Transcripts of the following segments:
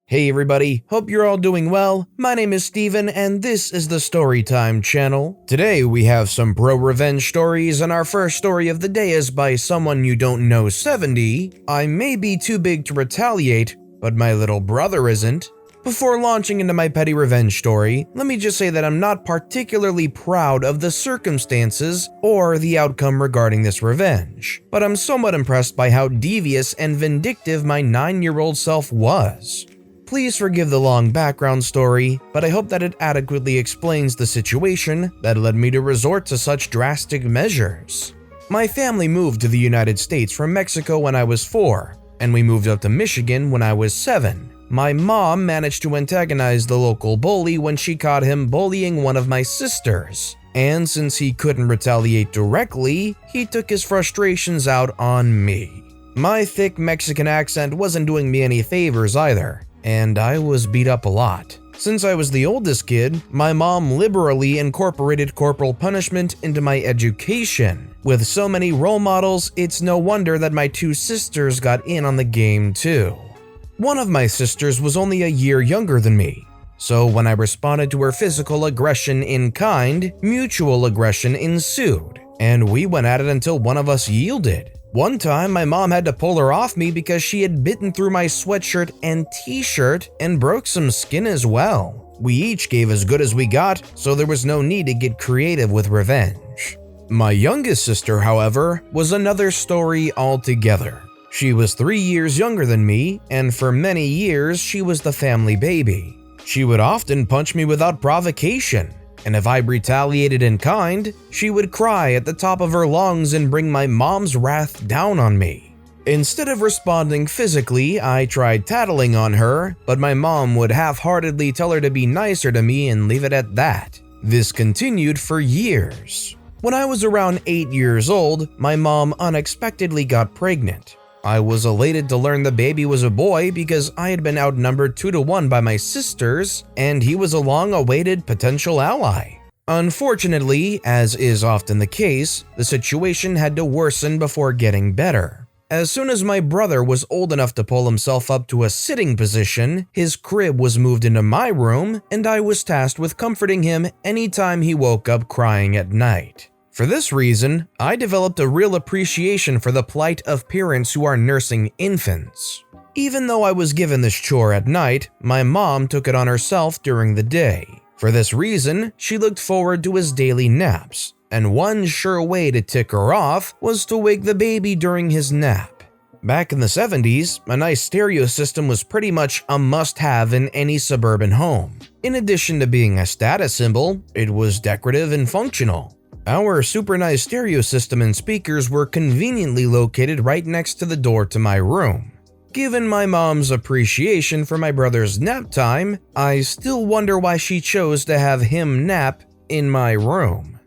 Hey everybody, hope you're all doing well. My name is Steven and this is the Storytime channel. Today we have some pro-revenge stories and our first story of the day is by someone you don't know 70. I may be too big to retaliate, but my little brother isn't. Before launching into my petty revenge story, let me just say that I'm not particularly proud of the circumstances or the outcome regarding this revenge, but I'm somewhat impressed by how devious and vindictive my 9-year-old self was. Please forgive the long background story, but I hope that it adequately explains the situation that led me to resort to such drastic measures. My family moved to the United States from Mexico when I was 4, and we moved up to Michigan when I was 7. My mom managed to antagonize the local bully when she caught him bullying one of my sisters, and since he couldn't retaliate directly, he took his frustrations out on me. My thick Mexican accent wasn't doing me any favors either, and I was beat up a lot. Since I was the oldest kid, my mom liberally incorporated corporal punishment into my education. With so many role models, it's no wonder that my 2 sisters got in on the game too. One of my sisters was only a year younger than me, so when I responded to her physical aggression in kind, mutual aggression ensued, and we went at it until one of us yielded. One time, my mom had to pull her off me because she had bitten through my sweatshirt and t-shirt and broke some skin as well. We each gave as good as we got, so there was no need to get creative with revenge. My youngest sister, however, was another story altogether. She was 3 years younger than me, and for many years she was the family baby. She would often punch me without provocation, and if I retaliated in kind, she would cry at the top of her lungs and bring my mom's wrath down on me. Instead of responding physically, I tried tattling on her, but my mom would half-heartedly tell her to be nicer to me and leave it at that. This continued for years. When I was around 8 years old, my mom unexpectedly got pregnant. I was elated to learn the baby was a boy because I had been outnumbered 2-1 by my sisters, and he was a long-awaited potential ally. Unfortunately, as is often the case, the situation had to worsen before getting better. As soon as my brother was old enough to pull himself up to a sitting position, his crib was moved into my room, and I was tasked with comforting him anytime he woke up crying at night. For this reason, I developed a real appreciation for the plight of parents who are nursing infants. Even though I was given this chore at night, my mom took it on herself during the day. For this reason, she looked forward to his daily naps, and one sure way to tick her off was to wake the baby during his nap. Back in the 70s, a nice stereo system was pretty much a must-have in any suburban home. In addition to being a status symbol, it was decorative and functional. Our super nice stereo system and speakers were conveniently located right next to the door to my room. Given my mom's appreciation for my brother's nap time, I still wonder why she chose to have him nap in my room.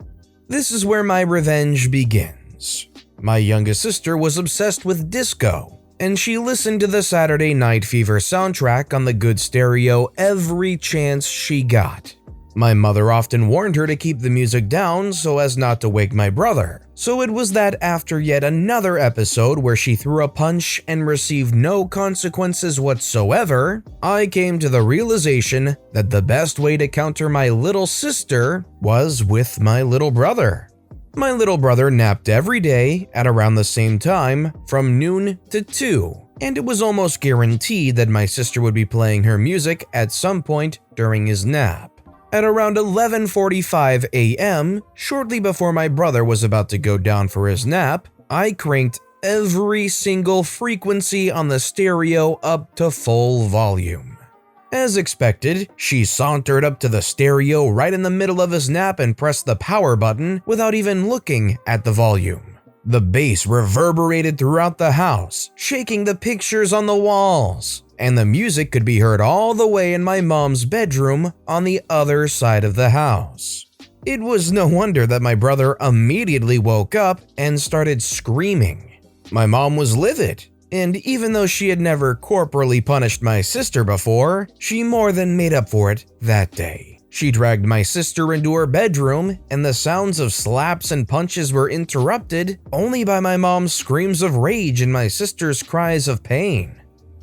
This is where my revenge begins. My youngest sister was obsessed with disco, and she listened to the Saturday Night Fever soundtrack on the good stereo every chance she got. My mother often warned her to keep the music down so as not to wake my brother. So it was that after yet another episode where she threw a punch and received no consequences whatsoever, I came to the realization that the best way to counter my little sister was with my little brother. My little brother napped every day at around the same time from noon to 2, and it was almost guaranteed that my sister would be playing her music at some point during his nap. At around 11:45 a.m., shortly before my brother was about to go down for his nap, I cranked every single frequency on the stereo up to full volume. As expected, she sauntered up to the stereo right in the middle of his nap and pressed the power button without even looking at the volume. The bass reverberated throughout the house, shaking the pictures on the walls, and the music could be heard all the way in my mom's bedroom on the other side of the house. It was no wonder that my brother immediately woke up and started screaming. My mom was livid, and even though she had never corporally punished my sister before, she more than made up for it that day. She dragged my sister into her bedroom, and the sounds of slaps and punches were interrupted only by my mom's screams of rage and my sister's cries of pain.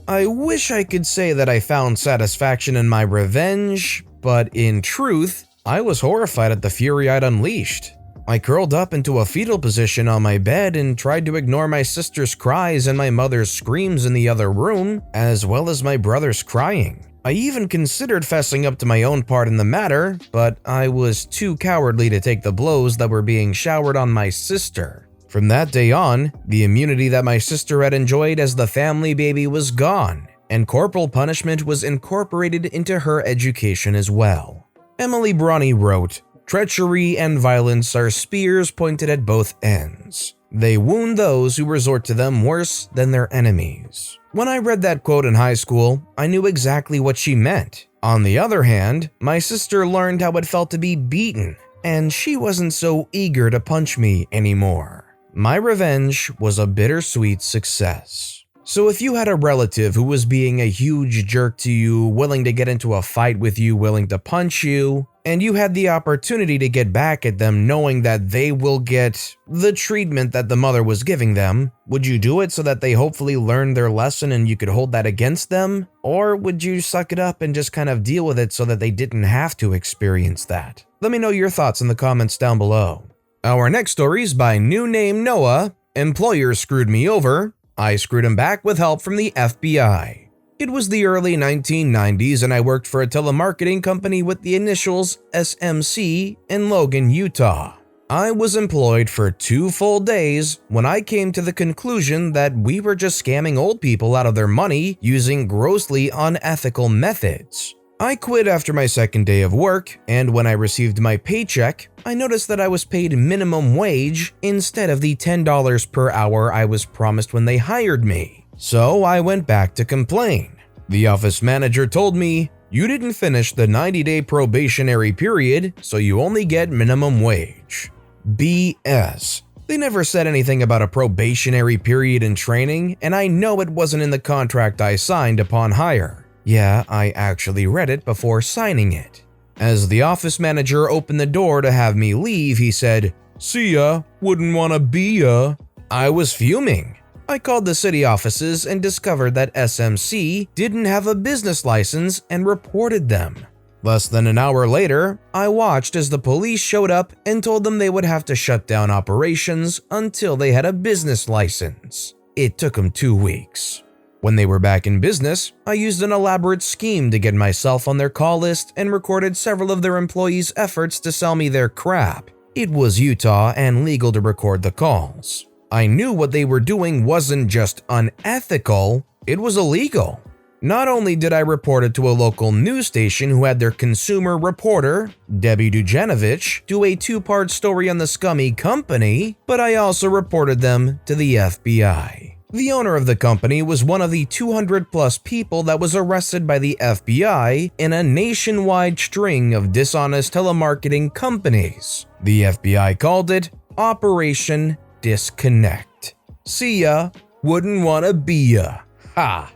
I wish I could say that I found satisfaction in my revenge, but in truth, I was horrified at the fury I'd unleashed. I curled up into a fetal position on my bed and tried to ignore my sister's cries and my mother's screams in the other room, as well as my brother's crying. I even considered fessing up to my own part in the matter, but I was too cowardly to take the blows that were being showered on my sister. From that day on, the immunity that my sister had enjoyed as the family baby was gone, and corporal punishment was incorporated into her education as well. Emily Bronte wrote, "Treachery and violence are spears pointed at both ends. They wound those who resort to them worse than their enemies." When I read that quote in high school, I knew exactly what she meant. On the other hand, my sister learned how it felt to be beaten, and she wasn't so eager to punch me anymore. My revenge was a bittersweet success. So if you had a relative who was being a huge jerk to you, willing to get into a fight with you, willing to punch you, and you had the opportunity to get back at them knowing that they will get the treatment that the mother was giving them, would you do it so that they hopefully learned their lesson and you could hold that against them? Or would you suck it up and just kind of deal with it so that they didn't have to experience that? Let me know your thoughts in the comments down below. Our next story is by New Name Noah. Employers screwed me over. I screwed him back with help from the FBI. It was the early 1990s and I worked for a telemarketing company with the initials SMC in Logan, Utah. I was employed for 2 full days when I came to the conclusion that we were just scamming old people out of their money using grossly unethical methods. I quit after my second day of work, and when I received my paycheck, I noticed that I was paid minimum wage instead of the $10 per hour I was promised when they hired me. So I went back to complain. The office manager told me, "You didn't finish the 90-day probationary period, so you only get minimum wage." BS. They never said anything about a probationary period in training, and I know it wasn't in the contract I signed upon hire. Yeah, I actually read it before signing it. As the office manager opened the door to have me leave, he said, "See ya, wouldn't wanna be ya." I was fuming. I called the city offices and discovered that SMC didn't have a business license and reported them. Less than an hour later, I watched as the police showed up and told them they would have to shut down operations until they had a business license. It took them 2 weeks. When they were back in business, I used an elaborate scheme to get myself on their call list and recorded several of their employees' efforts to sell me their crap. It was Utah and legal to record the calls. I knew what they were doing wasn't just unethical, it was illegal. Not only did I report it to a local news station who had their consumer reporter, Debbie Dujanovich, do a 2-part story on the scummy company, but I also reported them to the FBI. The owner of the company was one of the 200+ people that was arrested by the FBI in a nationwide string of dishonest telemarketing companies. The FBI called it Operation Disconnect. See ya, wouldn't wanna be ya. Ha!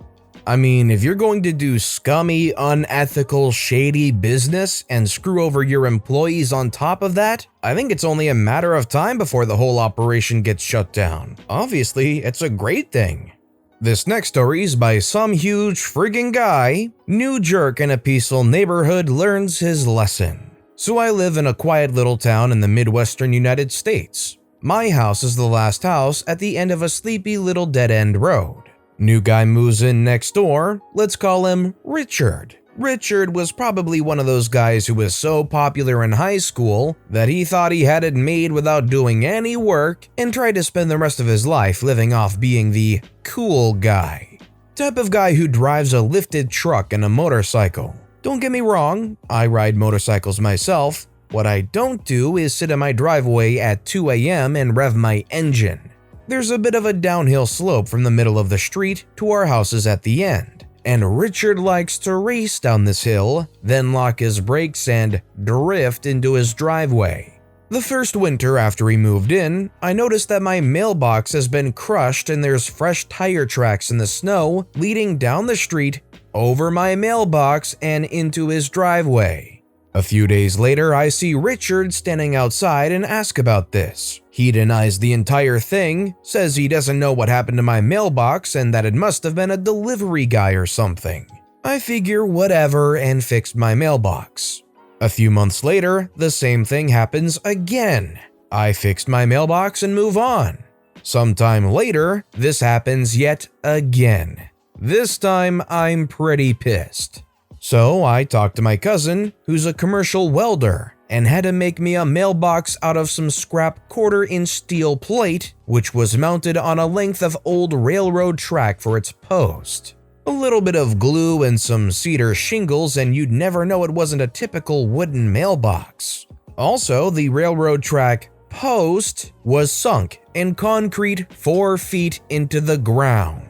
I mean, if you're going to do scummy, unethical, shady business and screw over your employees on top of that, I think it's only a matter of time before the whole operation gets shut down. Obviously, it's a great thing. This next story is by some huge friggin' guy. New jerk in a peaceful neighborhood learns his lesson. So I live in a quiet little town in the Midwestern United States. My house is the last house at the end of a sleepy little dead-end road. New guy moves in next door, let's call him Richard. Richard was probably one of those guys who was so popular in high school that he thought he had it made without doing any work and tried to spend the rest of his life living off being the cool guy. Type of guy who drives a lifted truck and a motorcycle. Don't get me wrong, I ride motorcycles myself. What I don't do is sit in my driveway at 2 a.m. and rev my engine. There's a bit of a downhill slope from the middle of the street to our houses at the end, and Richard likes to race down this hill, then lock his brakes and drift into his driveway. The first winter after he moved in, I noticed that my mailbox has been crushed and there's fresh tire tracks in the snow leading down the street, over my mailbox, and into his driveway. A few days later, I see Richard standing outside and ask about this. He denies the entire thing, says he doesn't know what happened to my mailbox and that it must have been a delivery guy or something. I figure whatever and fixed my mailbox. A few months later, the same thing happens again. I fixed my mailbox and move on. Sometime later, this happens yet again. This time, I'm pretty pissed. So I talked to my cousin, who's a commercial welder, and had to make me a mailbox out of some scrap quarter-inch steel plate, which was mounted on a length of old railroad track for its post. A little bit of glue and some cedar shingles and you'd never know it wasn't a typical wooden mailbox. Also, the railroad track post was sunk in concrete 4 feet into the ground.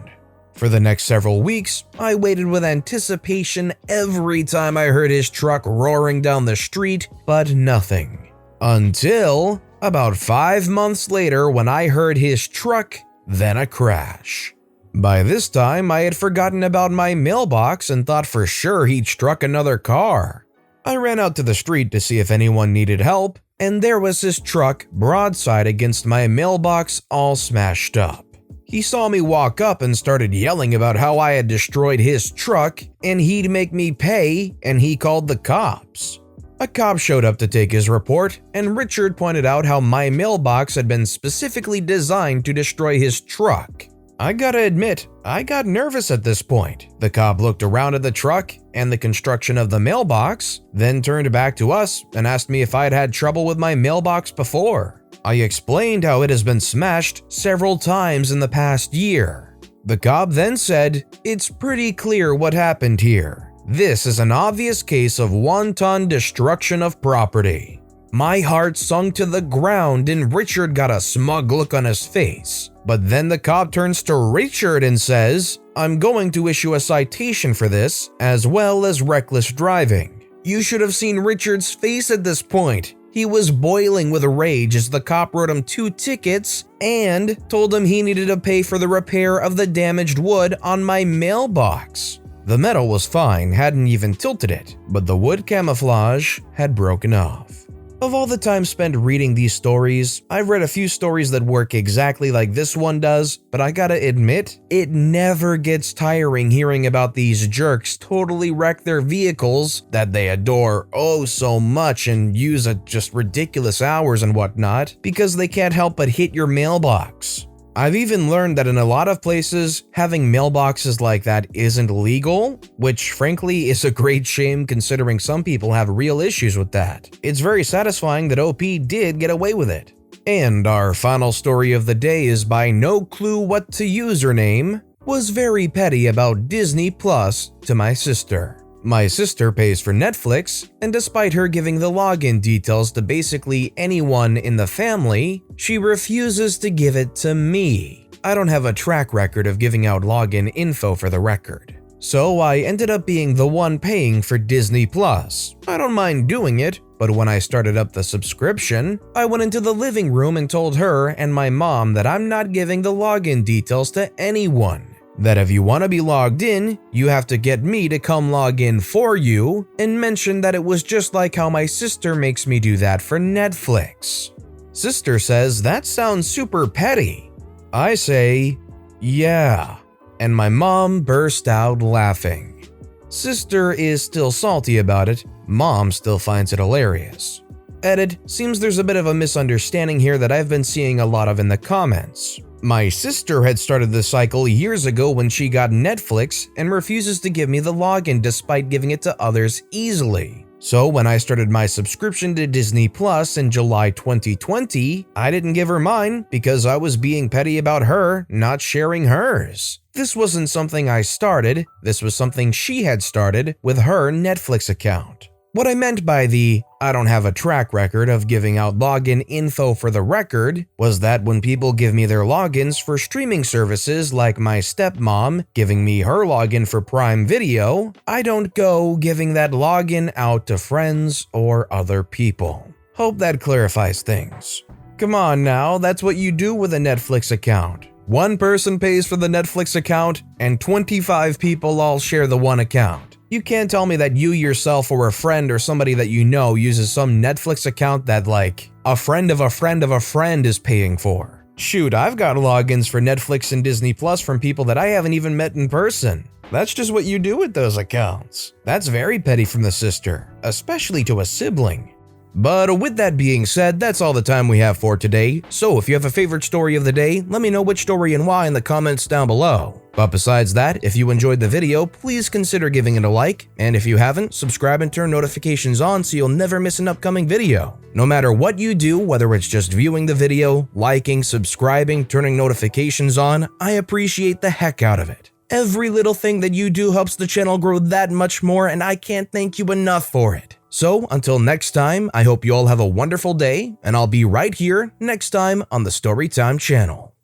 For the next several weeks, I waited with anticipation every time I heard his truck roaring down the street, but nothing. Until about 5 months later when I heard his truck, then a crash. By this time, I had forgotten about my mailbox and thought for sure he'd struck another car. I ran out to the street to see if anyone needed help, and there was his truck broadside against my mailbox all smashed up. He saw me walk up and started yelling about how I had destroyed his truck and he'd make me pay, and he called the cops. A cop showed up to take his report, and Richard pointed out how my mailbox had been specifically designed to destroy his truck. I gotta admit, I got nervous at this point. The cop looked around at the truck and the construction of the mailbox, then turned back to us and asked me if I'd had trouble with my mailbox before. I explained how it has been smashed several times in the past year. The cop then said, "It's pretty clear what happened here. This is an obvious case of wanton destruction of property." My heart sunk to the ground and Richard got a smug look on his face. But then the cop turns to Richard and says, "I'm going to issue a citation for this, as well as reckless driving." You should have seen Richard's face at this point. He was boiling with rage as the cop wrote him 2 tickets and told him he needed to pay for the repair of the damaged wood on my mailbox. The metal was fine, hadn't even tilted it, but the wood camouflage had broken off. Of all the time spent reading these stories, I've read a few stories that work exactly like this one does, but I gotta admit, it never gets tiring hearing about these jerks totally wreck their vehicles that they adore oh so much and use at just ridiculous hours and whatnot because they can't help but hit your mailbox. I've even learned that in a lot of places, having mailboxes like that isn't legal, which frankly is a great shame considering some people have real issues with that. It's very satisfying that OP did get away with it. And our final story of the day is by No Clue What to Username, was very petty about Disney Plus to my sister. My sister pays for Netflix, and despite her giving the login details to basically anyone in the family, she refuses to give it to me. I don't have a track record of giving out login info for the record. So I ended up being the one paying for Disney Plus. I don't mind doing it, but when I started up the subscription, I went into the living room and told her and my mom that I'm not giving the login details to anyone. That if you want to be logged in, you have to get me to come log in for you, and mention that it was just like how my sister makes me do that for Netflix. Sister says that sounds super petty. I say, yeah, and my mom burst out laughing. Sister is still salty about it, mom still finds it hilarious. Edit, seems there's a bit of a misunderstanding here that I've been seeing a lot of in the comments. My sister had started the cycle years ago when she got Netflix and refuses to give me the login despite giving it to others easily. So when I started my subscription to Disney Plus in July 2020, I didn't give her mine because I was being petty about her not sharing hers. This wasn't something I started, this was something she had started with her Netflix account. What I meant by the "I don't have a track record of giving out login info for the record" was that when people give me their logins for streaming services like my stepmom giving me her login for Prime Video, I don't go giving that login out to friends or other people. Hope that clarifies things. Come on now, that's what you do with a Netflix account. One person pays for the Netflix account and 25 people all share the one account. You can't tell me that you yourself or a friend or somebody that you know uses some Netflix account that like a friend of a friend of a friend is paying for. Shoot, I've got logins for Netflix and Disney Plus from people that I haven't even met in person. That's just what you do with those accounts. That's very petty from the sister, especially to a sibling. But with that being said, that's all the time we have for today. So if you have a favorite story of the day, let me know which story and why in the comments down below. But besides that, if you enjoyed the video, please consider giving it a like, and if you haven't, subscribe and turn notifications on so you'll never miss an upcoming video. No matter what you do, whether it's just viewing the video, liking, subscribing, turning notifications on, I appreciate the heck out of it. Every little thing that you do helps the channel grow that much more, and I can't thank you enough for it. So, until next time, I hope you all have a wonderful day, and I'll be right here next time on the Storytime channel.